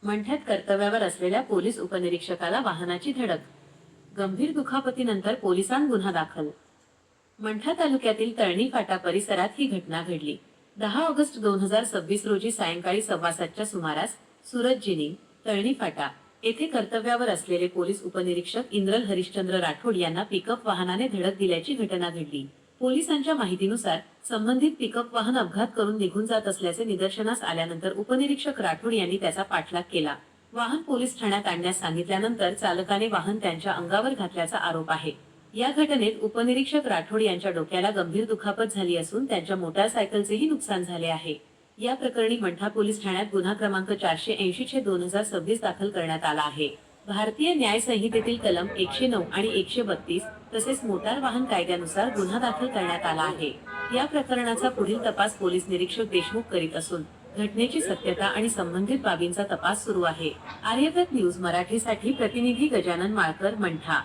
मंठ्यात कर्तव्यावर असलेल्या पोलीस उपनिरीक्षकाला वाहनाची धडक, गंभीर दुखापतीनंतर पोलिसांत गुन्हा दाखल। मंठा तालुक्यातील तळणी फाटा परिसरात ही घटना घडली। 10 ऑगस्ट 2026 रोजी सायंकाळी 7:15च्या सुमारास सूरजजिनी तळणी फाटा येथे कर्तव्यावर असलेले पोलीस उपनिरीक्षक इंद्रल हरिश्चंद्र राठोड यांना पिकअप वाहनाने धडक दिल्याची घटना घडली। पोलिसांच्या माहितीनुसार संबंधित पिकअप वाहन अपघात करून निघून जात असल्याचे निदर्शनास आल्यानंतर उपनिरीक्षक राठोड यांनी त्याचा पाठलाग केला। वाहन पोलीस ठाण्यात आणण्यास सांगितल्यानंतर चालकाने वाहन त्यांच्या अंगावर घातल्याचा आरोप आहे। या घटनेत उपनिरीक्षक राठोड यांच्या डोक्याला गंभीर दुखापत झाली असून त्यांच्या मोटारसायकलचेही नुकसान झाले आहे। या प्रकरणी मंठा पोलीस ठाण्यात गुन्हा क्रमांक 480/2026 दाखल करण्यात आला आहे। भारतीय न्याय संहितेतील कलम 109 आणि 132 तसेच मोटार वाहन कायद्यानुसार गुन्हा दाखल करण्यात आला आहे। या प्रकरणाचा पुढील तपास पोलीस निरीक्षक देशमुख करीत असून घटनेची सत्यता आणि संबंधित बाबींचा तपास सुरू आहे। आर्यव्रत न्यूज मराठीसाठी प्रतिनिधी गजानन माळकर, मंठा।